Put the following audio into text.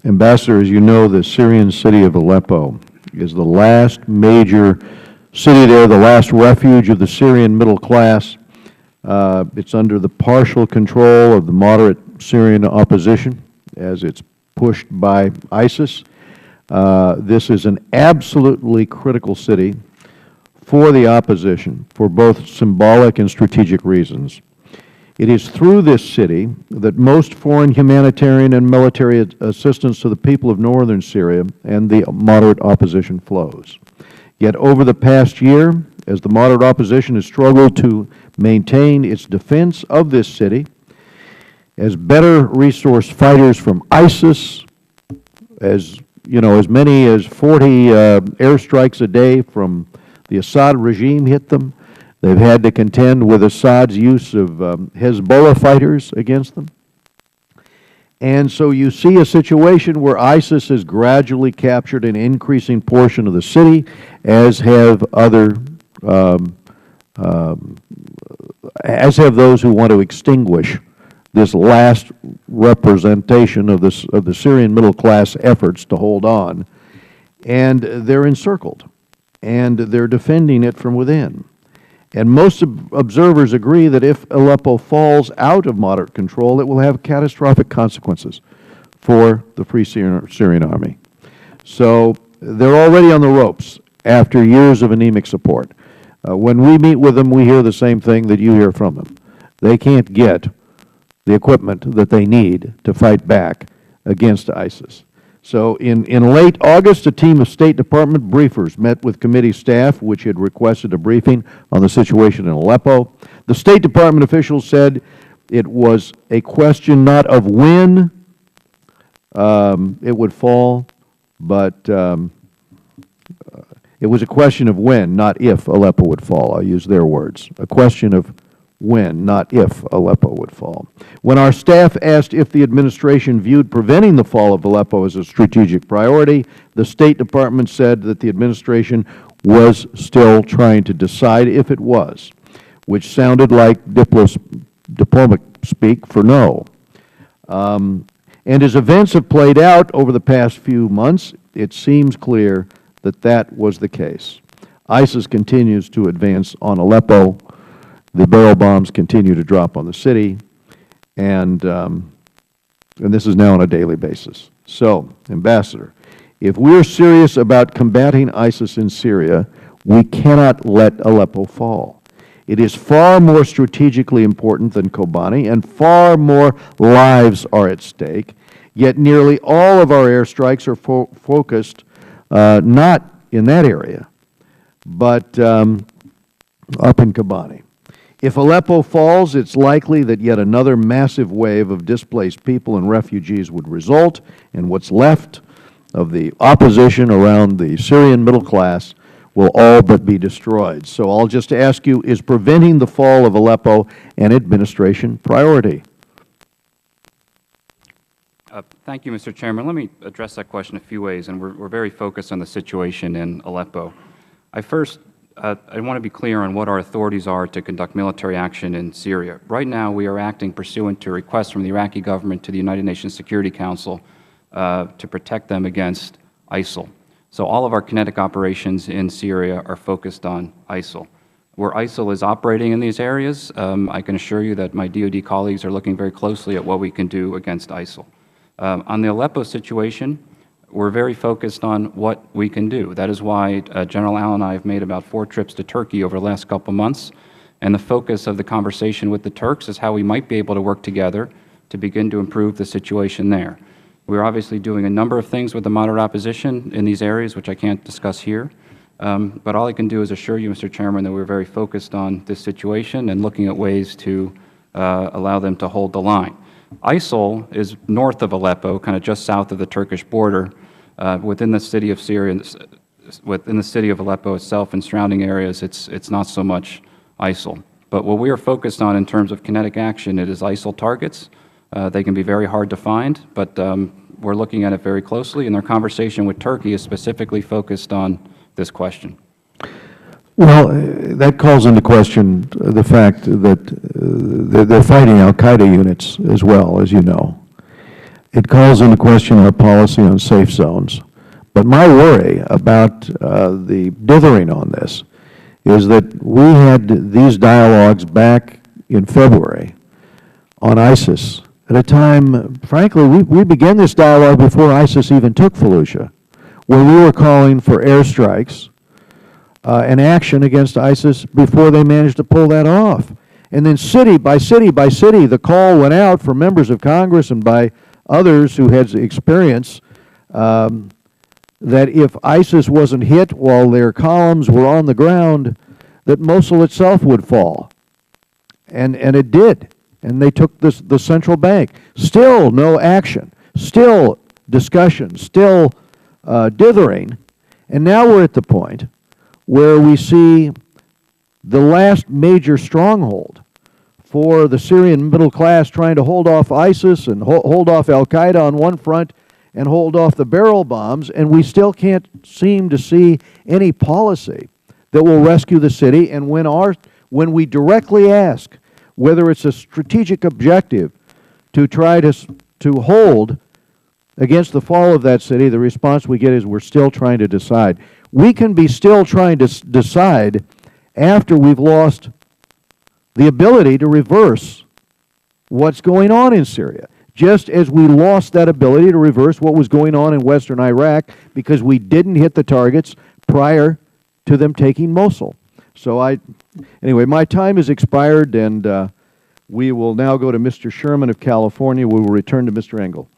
Ambassador, as you know, the Syrian city of Aleppo is the last major city there, the last refuge of the Syrian middle class. It's under the partial control of the moderate Syrian opposition as it's pushed by ISIS. This is an absolutely critical city for the opposition for both symbolic and strategic reasons. It is through this city that most foreign humanitarian and military assistance to the people of northern Syria and the moderate opposition flows. Yet over the past year, as the moderate opposition has struggled to maintain its defense of this city, as better resourced fighters from ISIS, as many as 40 airstrikes a day from the Assad regime hit them, they've had to contend with Assad's use of Hezbollah fighters against them. And so you see a situation where ISIS has gradually captured an increasing portion of the city, as have those who want to extinguish this last representation of the Syrian middle class efforts to hold on. And they're encircled, and they're defending it from within. And most observers agree that if Aleppo falls out of moderate control, it will have catastrophic consequences for the Free Syrian Army. So they're already on the ropes after years of anemic support. When we meet with them, we hear the same thing that you hear from them. They can't get the equipment that they need to fight back against ISIS. So in late August, a team of State Department briefers met with committee staff, which had requested a briefing on the situation in Aleppo. The State Department officials said it was a question not of when it would fall, but it was a question of when, not if Aleppo would fall. I'll use their words. A question of when, not if, Aleppo would fall. When our staff asked if the administration viewed preventing the fall of Aleppo as a strategic priority, the State Department said that the administration was still trying to decide if it was, which sounded like diplomatic speak for no. And as events have played out over the past few months, it seems clear that that was the case. ISIS continues to advance on Aleppo. The barrel bombs continue to drop on the city, and this is now on a daily basis. So, Ambassador, if we are serious about combating ISIS in Syria, we cannot let Aleppo fall. It is far more strategically important than Kobani, and far more lives are at stake, yet nearly all of our airstrikes are focused not in that area, but up in Kobani. If Aleppo falls, it's likely that yet another massive wave of displaced people and refugees would result, and what's left of the opposition around the Syrian middle class will all but be destroyed. So I'll just ask you, is preventing the fall of Aleppo an administration priority? Thank you, Mr. Chairman. Let me address that question a few ways, and we're very focused on the situation in Aleppo. I want to be clear on what our authorities are to conduct military action in Syria. Right now, we are acting pursuant to requests from the Iraqi government to the United Nations Security Council to protect them against ISIL. So all of our kinetic operations in Syria are focused on ISIL. Where ISIL is operating in these areas, I can assure you that my DoD colleagues are looking very closely at what we can do against ISIL. On the Aleppo situation, we're very focused on what we can do. That is why General Allen and I have made about 4 trips to Turkey over the last couple months, and the focus of the conversation with the Turks is how we might be able to work together to begin to improve the situation there. We're obviously doing a number of things with the moderate opposition in these areas, which I can't discuss here, but all I can do is assure you, Mr. Chairman, that we're very focused on this situation and looking at ways to allow them to hold the line. ISIL is north of Aleppo, kind of just south of the Turkish border, within the city of Syria, within the city of Aleppo itself and surrounding areas. It's not so much ISIL. But what we are focused on in terms of kinetic action, it is ISIL targets. They can be very hard to find, but we're looking at it very closely, and their conversation with Turkey is specifically focused on this question. Well, that calls into question the fact that they're fighting al-Qaeda units as well, as you know. It calls into question our policy on safe zones. But my worry about the dithering on this is that we had these dialogues back in February on ISIS at a time, frankly, we began this dialogue before ISIS even took Fallujah, where we were calling for airstrikes and action against ISIS before they managed to pull that off. And then city by city by city, the call went out from members of Congress and by others who had experience that if ISIS wasn't hit while their columns were on the ground, that Mosul itself would fall. And it did. And they took the central bank. Still no action. Still discussion. Still dithering. And now we're at the point where we see the last major stronghold for the Syrian middle class trying to hold off ISIS and hold off Al-Qaeda on one front and hold off the barrel bombs, and we still can't seem to see any policy that will rescue the city. And when we directly ask whether it's a strategic objective to try to hold against the fall of that city, the response we get is we're still trying to decide. We can be still trying to decide after we've lost the ability to reverse what's going on in Syria, just as we lost that ability to reverse what was going on in western Iraq because we didn't hit the targets prior to them taking Mosul. So anyway, my time has expired, and we will now go to Mr. Sherman of California. We will return to Mr. Engel.